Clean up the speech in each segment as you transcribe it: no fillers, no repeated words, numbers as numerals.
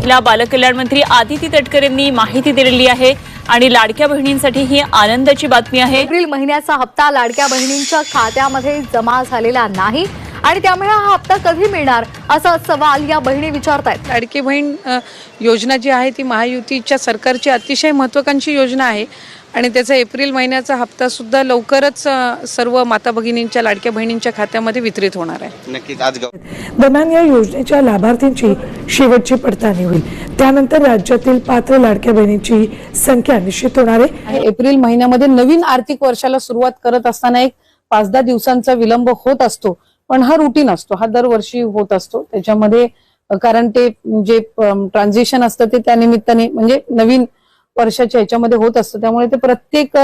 ला बालकल्याण मंत्री आदिती तटकरे यांनी माहिती दिलेली आहे आणि लाडक्या बहिणींसाठी ही आनंदाची बातमी आहे। एप्रिल महिन्याचा हप्ता लाडक्या बहिणींच्या खात्यामध्ये जमा झालेला नाही आणि त्यामुळे हा हप्ता कधी मिळणार असा सवाल या बहिणी विचारतायत। लाडकी बहीण योजना जी आहे ती महायुतीच्या सरकारची अतिशय महत्त्वाकांक्षी योजना आहे आणि त्याचा एप्रिल महिन्याचा हप्ता सुद्धा लवकरच सर्व माता भगिनींच्या लाडक्या बहिणींच्या खात्यामध्ये वितरित होणार आहे। नक्कीच आज दरम्यान या योजनेच्या लाभार्थींची शेवटची पडताळणी होईल, त्यानंतर राज्यातील पात्र लाडक्या बहिणींची संख्या निश्चित होणार आहे। एप्रिल महिन्यामध्ये नवीन आर्थिक वर्षाला सुरुवात करत असताना एक 5-10 दिवसांचा विलंब होत असतो, पण हा रुटीन असतो, हा दरवर्षी होत असतो। त्याच्यामध्ये कारण ते जे ट्रान्झिशन असतं ते त्या निमित्ताने म्हणजे नवीन वर्षाच्या ह्याच्यामध्ये होत असतं, त्यामुळे ते प्रत्येक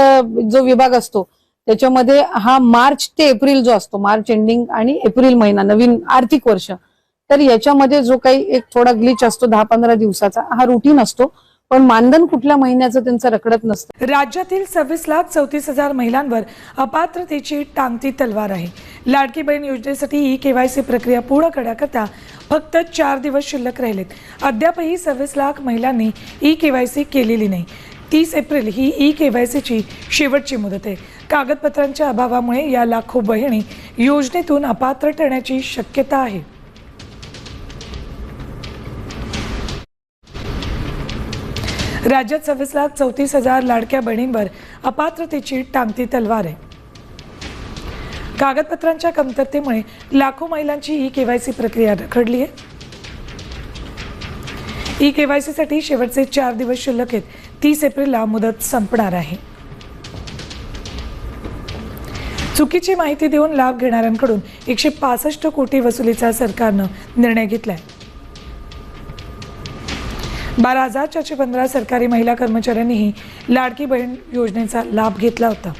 जो विभाग असतो त्याच्यामध्ये हा मार्च ते एप्रिल जो असतो, मार्च एंडिंग आणि एप्रिल महिना नवीन आर्थिक वर्ष, तर याच्यामध्ये जो काही एक थोडा ग्लिच असतो 10-15 दिवसाचा हा रुटीन असतो, पण मानधन कुठल्या महिन्याचं त्यांचं रखडत नसतं। राज्यातील 26,34,000 महिलांवर अपात्रतेची टांगती तलवार आहे। लाडकी बहीण योजनेसाठी ई-केवायसी प्रक्रिया पूर्ण करण्याकरता फक्त 4 दिवस शिल्लक राहिलेत। अद्यापही 26 लाख महिलांनी ई-केवायसी केलेली नाही। 30 एप्रिल ही ई-केवायसीची शेवटची मुदत आहे। कागदपत्रांच्या अभावामुळे या लाखो बहिणी योजनेतून अपात्र ठरण्याची शक्यता आहे। राज्यात 26,34,000 लाडक्या बहिणींवर अपात्रतेची टांगती तलवार आहे। कागदपत्रांच्या कमतरतेमुळे लाखो महिलांची ई-केवायसी प्रक्रिया रखडली आहे। ई-केवायसी साठी शेवटचे 4 दिवस शिल्लक आहेत। 30 एप्रिलला मुदत संपणार आहे। चुकीची माहिती देऊन लाभ घेणाऱ्यांकडून 165 कोटी वसुलीचा सरकारनं निर्णय घेतलाय। 12,415 सरकारी महिला कर्मचाऱ्यांनीही लाडकी बहीण योजनेचा लाभ घेतला होता।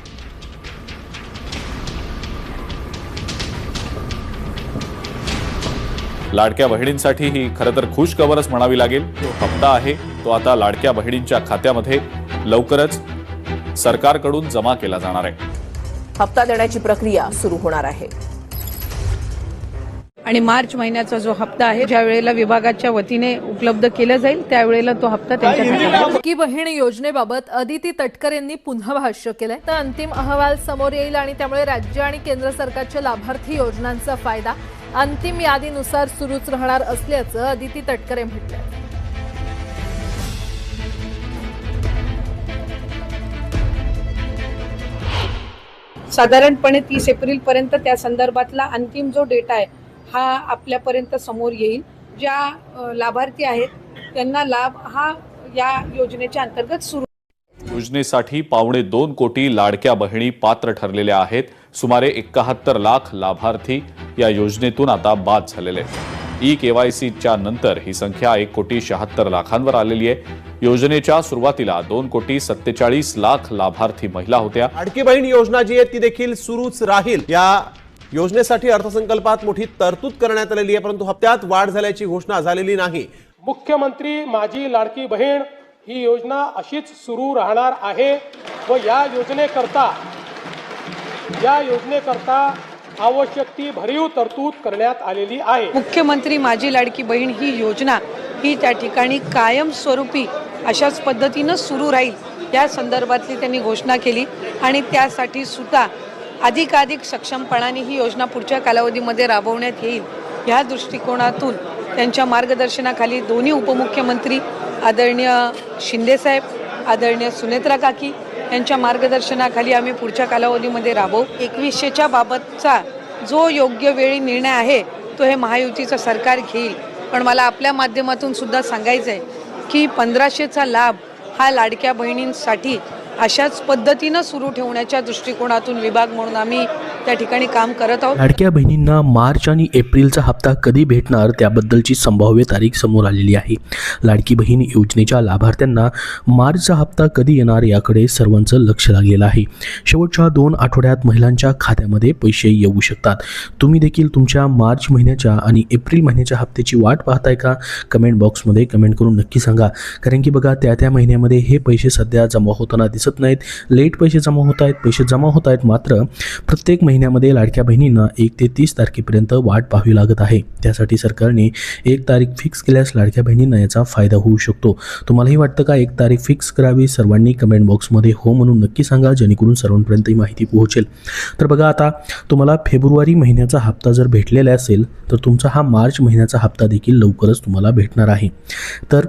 लाडक्या बहिणींसाठी ही खरं तर खुश खबरच म्हणावी लागेल। तो हप्ता आहे तो आता लाडक्या बहिणींच्या खात्यामध्ये लवकरच सरकारकडून जमा केला जाणार आहे। हप्ता देण्याची प्रक्रिया सुरू होणार आहे आणि मार्च महिन्याचा जो हप्ता आहे ज्या वेळेला विभागाच्या वतीने उपलब्ध केला जाईल त्यावेळेला तो हप्ता त्यांच्या खात्यात। लाडकी बहीण योजनेबाबत आदिती तटकरे यांनी पुन्हा भाष्य केलंय, तर अंतिम अहवाल समोर येईल आणि त्यामुळे राज्य आणि केंद्र सरकारच्या लाभार्थी योजनांचा फायदा अंतिम यादीनुसार सुरूच राहणार असल्याचं आदिती तटकरे म्हटलंय। साधारणपणे 30 एप्रिल पर्यंत त्या संदर्भातला अंतिम जो डेटा आहे हा आपल्यापर्यंत समोर येईल। ज्या लाभार्थी आहेत त्यांना लाभ हा या योजनेच्या अंतर्गत सुरू। योजनेसाठी 2.25 कोटी लाडक्या बहिणी पात्र ठरलेल्या आहेत। सुमारे 71 लाख लाभार्थी या योजनेतून आता बाद झालेले आहेत। ई-केवायसीच्या नंतर ही संख्या 1,76,00,000 आलेली आहे। योजनेच्या सुरुवातीला 2,47,00,000 लाभार्थी महिला होत्या। लाडकी बहीण योजना जी आहे ती देखील सुरूच राहील। या योजनेसाठी अर्थसंकल्पात मोठी तरतूद करण्यात आलेली आहे, परंतु हप्त्यात वाढ झाल्याची घोषणा झालेली नाही। मुख्यमंत्री माझी लाडकी बहीण ही योजना अशीच सुरू राहणार आहे व या योजनेकरता आवश्यक ती भरीव तरतूद करण्यात आलेली आहे। मुख्यमंत्री माझी लाडकी बहीण ही योजना ही त्या ठिकाणी कायमस्वरूपी अशाच पद्धतीनं सुरू राहील या संदर्भातली त्यांनी घोषणा केली आणि त्यासाठी सुद्धा अधिकाधिक सक्षमपणाने ही योजना पुढच्या कालावधीमध्ये राबवण्यात येईल या दृष्टिकोनातून त्यांच्या मार्गदर्शनाखाली दोन्ही उपमुख्यमंत्री आदरणीय शिंदेसाहेब, आदरणीय सुनेत्रा काकी यांच्या मार्गदर्शनाखाली आम्ही पुढच्या कालावधीमध्ये राबवू। 2100च्या बाबतचा जो योग्य वेळी निर्णय आहे तो हे महायुतीचं सरकार घेईल, पण मला आपल्या माध्यमातून सुद्धा सांगायचं आहे की 1500चा लाभ हा लाडक्या बहिणींसाठी अशाच पद्धतीनं सुरू ठेवण्याच्या दृष्टिकोनातून विभाग म्हणून आम्ही त्या ठिकाणी काम करत आहोत। लाडक्या बहिणींना मार्च आणि एप्रिलचा हप्ता कधी भेटणार त्याबद्दलची संभाव्य तारीख समोर आलेली आहे। लाडकी बहीण योजनेच्या लाभार्थ्यांना मार्चचा हप्ता कधी येणार याकडे सर्वांचं लक्ष लागलेलं आहे। शेवटच्या 2 आठवड्यात महिलांच्या खात्यामध्ये पैसे येऊ शकतात। तुम्ही देखील तुमच्या मार्च महिन्याच्या आणि एप्रिल महिन्याच्या हप्त्याची वाट पाहताय का? कमेंट बॉक्समध्ये कमेंट करून नक्की सांगा, कारण की बघा त्या महिन्यामध्ये हे पैसे सध्या जमा होताना दिसत नाहीत। लेट पैसे जमा होत आहेत, मात्र प्रत्येक महिन्यामध्ये लाडक्या बहिणींना 1 ते 30 तारखेपर्यंत वाट पाहावी लागत आहे. त्यासाठी सरकारने 1 तारीख फिक्स केल्यास लाडक्या बहिणींना याचा फायदा होऊ शकतो. तुम्हालाही वाटतं का 1 तारीख फिक्स करावी? सर्वांनी कमेंट बॉक्समध्ये हो म्हणून नक्की सांगा, जेणेकरून सर्वांपर्यंत ही माहिती पोहोचेल. तर बघा, आता तुम्हाला फेब्रुवारी महिन्याचा हप्ता जर भेटलेला असेल तर तुमचा हा मार्च महिन्याचा हप्ता देखील लवकरच तुम्हाला भेटणार आहे. तर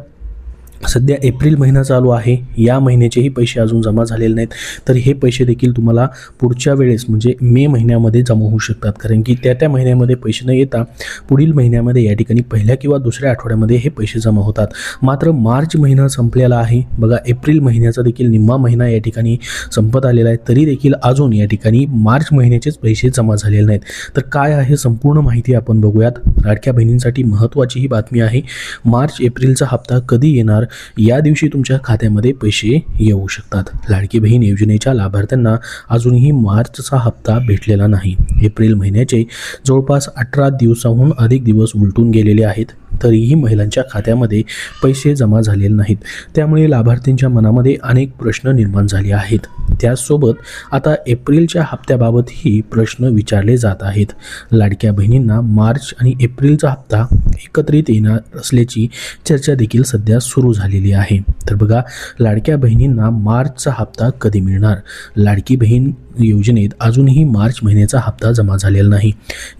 सध्या एप्रिल महिना चालू आहे, या महिन्याचेही पैसे अजून जमा झालेले नाहीत, तर हे पैसे देखील तुम्हाला पुढच्या वेळेस म्हणजे मे महिन्यामध्ये जमा होऊ शकतात. कारण की त्या महिन्यामध्ये पैसे न येता पुढील महिन्यामध्ये या ठिकाणी पहिल्या किंवा दुसऱ्या आठवड्यामध्ये हे पैसे जमा होतात. मात्र मार्च महिना संपलेला आहे. बघा, एप्रिल महिन्याचा देखील निम्मा महिना या ठिकाणी संपत आलेला आहे, तरी देखील अजून या ठिकाणी मार्च महिन्याचेच पैसे जमा झालेले नाहीत. तर काय आहे संपूर्ण माहिती आपण बघूयात. लाडक्या बहिणींसाठी महत्त्वाची ही बातमी आहे. मार्च एप्रिलचा हप्ता कधी येणार, या दिवशी तुमच्या खात्यामध्ये पैसे येऊ शकतात. लाडकी बहीण योजनेच्या लाभार्थ्यांना अजूनही मार्चचा हप्ता भेटलेला नाही. एप्रिल महिन्याचे जवळपास 18 दिवसाहून अधिक दिवस उलटून गेलेले आहेत, तरीही महिलांच्या खात्यामध्ये पैसे जमा झालेले नाहीत. त्यामुळे लाभार्थींच्या मनामध्ये अनेक प्रश्न निर्माण झाले आहेत. त्याचसोबत आता एप्रिलच्या हप्त्याबाबतही प्रश्न विचारले जात आहेत. लाडक्या बहिणींना मार्च आणि एप्रिलचा हप्ता एकत्रित येणार असल्याची चर्चा देखील सध्या सुरू झालेली आहे. तर बघा, लाडक्या बहिणींना मार्चचा हप्ता कधी मिळणार? लाडकी बहीण योजनेत अजूनही मार्च महिन्याचा हप्ता जमा झालेला नाही.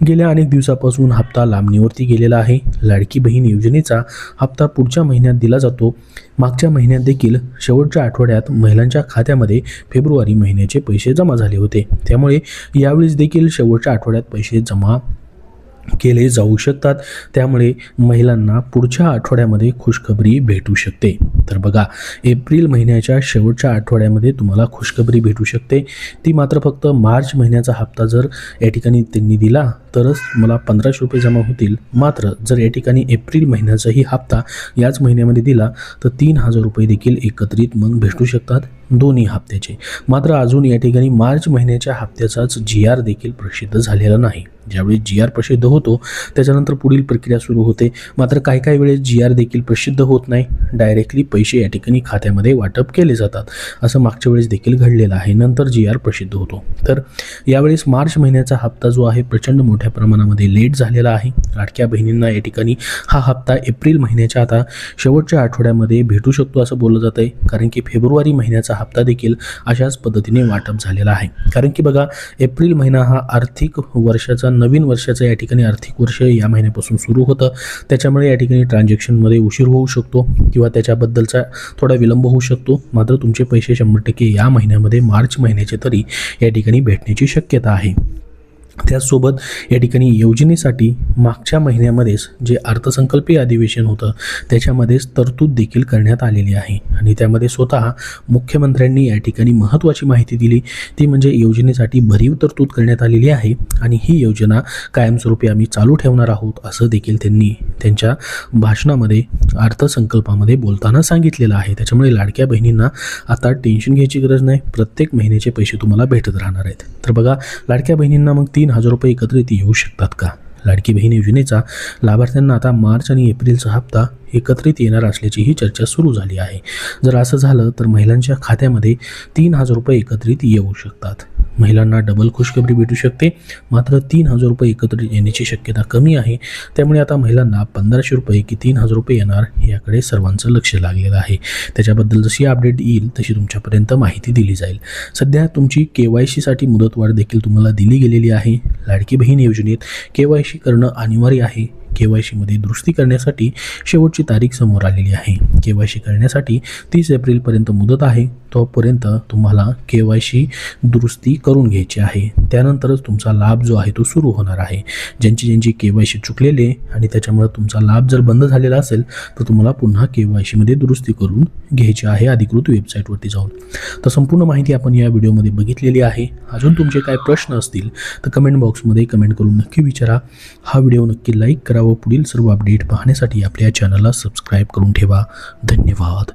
गेल्या अनेक दिवसापासून हप्ता लांबणीवरती गेलेला आहे. लाडकी बहीण योजनेचा हप्ता पुढच्या महिन्यात दिला जातो. मागच्या महिन्यात देखील शेवटच्या आठवड्यात महिलांच्या खात्यामध्ये फेब्रुवारी महिन्याचे पैसे जमा झाले होते. त्यामुळे यावेळेस देखील शेवटच्या आठवड्यात पैसे जमा केले जाऊ शकतात. त्यामुळे महिलांना पुढच्या आठवड्यामध्ये खुशखबरी भेटू शकते. तर बघा, एप्रिल महिन्याच्या शेवटच्या आठवड्यामध्ये तुम्हाला खुशखबरी भेटू शकते. ती मात्र फक्त मार्च महिन्याचा हप्ता जर या ठिकाणी त्यांनी दिला तरच मला 1500 रुपये जमा होतील. मात्र जर या ठिकाणी एप्रिल महिन्याचाही हप्ता याच महिन्यामध्ये दिला तर 3000 रुपये देखील एकत्रित मग भेटू शकतात दोन्ही हप्त्याचे. मात्र अजून या ठिकाणी मार्च महिन्याच्या हप्त्याचाच GR देखील प्रसिद्ध झालेला नाही. ज्यावेळी GR प्रसिद्ध होतो त्याच्यानंतर पुढील प्रक्रिया सुरू होते. मात्र काही वेळेस GR देखील प्रसिद्ध होत नाही, डायरेक्टली पैसे या ठिकाणी खात्यामध्ये वाटप केले जातात. असं मागच्या वेळेस देखील घडलेलं आहे. नंतर GR प्रसिद्ध होतो. तर यावेळेस मार्च महिन्याचा हप्ता जो आहे प्रचंड मोठ्या प्रमाणामध्ये लेट झालेला आहे. लाडक्या बहिणींना या ठिकाणी हा हप्ता एप्रिल महिन्याच्या आता शेवटच्या आठवड्यामध्ये भेटू शकतो असं बोललं जात आहे. कारण की फेब्रुवारी महिन्याचा हप्ता देखील अशाच पद्धतीने वाटप झालेला आहे. कारण की बघा, एप्रिल महिना हा आर्थिक वर्षाचा नवीन वर्षाचं या ठिकाणी आर्थिक वर्ष या महिन्यापासून सुरू होतं. त्याच्यामुळे या ठिकाणी ट्रान्झॅक्शनमध्ये उशीर होऊ शकतो किंवा त्याच्याबद्दलचा थोडा विलंब होऊ शकतो. मात्र तुमचे पैसे 100% या महिन्यामध्ये मार्च महिन्याचे तरी या ठिकाणी भेटण्याची शक्यता आहे. त्याचसोबत या ठिकाणी योजनेसाठी मागच्या महिन्यामध्येच जे अर्थसंकल्पीय अधिवेशन होतं त्याच्यामध्येच तरतूद देखील करण्यात आलेली आहे. आणि त्यामध्ये स्वतः मुख्यमंत्र्यांनी या ठिकाणी महत्त्वाची माहिती दिली. ती म्हणजे योजनेसाठी भरीव तरतूद करण्यात आलेली आहे आणि ही योजना कायमस्वरूपी आम्ही चालू ठेवणार आहोत असं देखील त्यांनी त्यांच्या भाषणामध्ये अर्थसंकल्पामध्ये बोलताना सांगितलेलं आहे. त्याच्यामुळे लाडक्या बहिणींना आता टेन्शन घ्यायची गरज नाही. प्रत्येक महिन्याचे पैसे तुम्हाला भेटत राहणार आहेत. तर बघा, लाडक्या बहिणींना मग 3000 रुपये एकत्रित येऊ शकतात का? लाडकी बहीण योजनेचा लाभार्थ्यांना आता मार्च आणि एप्रिलचा हप्ता एकत्रित येणार असल्याचीही चर्चा सुरू झाली आहे. जर असं झालं तर महिलांच्या खात्यामध्ये 3000 रुपये एकत्रित येऊ शकतात. महिलांना डबल खुशखबरी भेटू शकते. मात्र 3000 रुपये एकत्रित येण्याची शक्यता कमी आहे. त्यामुळे आता महिलांना 1500 रुपये की 3000 रुपये येणार याकडे सर्वांचं लक्ष लागलेलं आहे. त्याच्याबद्दल जशी अपडेट येईल तशी तुमच्यापर्यंत माहिती दिली जाईल. सध्या तुमची KYCसाठी मुदतवाढ देखील तुम्हाला दिली गेलेली आहे. लाडकी बहीण योजनेत KYC करणं अनिवार्य आहे. KYCमध्ये दुरुस्ती करण्यासाठी शेवटची तारीख समोर आलेली आहे. KYC करण्यासाठी 30 एप्रिलपर्यंत मुदत आहे. तोपर्यंत तुम्हाला KYC दुरुस्ती करून घ्यायची आहे. त्यानंतरच तुमचा लाभ जो आहे तो सुरू होणार आहे. ज्यांची KYC चुकलेली आहे आणि त्याच्यामुळे तुमचा लाभ जर बंद झालेला असेल तर तुम्हाला पुन्हा KYCमध्ये दुरुस्ती करून घ्यायची आहे अधिकृत वेबसाईटवरती जाऊन. तर संपूर्ण माहिती आपण या व्हिडिओमध्ये बघितलेली आहे. अजून तुमचे काय प्रश्न असतील तर कमेंट बॉक्समध्ये कमेंट करून नक्की विचारा. हा व्हिडिओ नक्की लाईक करा व पुढील सर्व अपडेट पाहण्यासाठी आपल्या चॅनलला सबस्क्राईब करून ठेवा. धन्यवाद.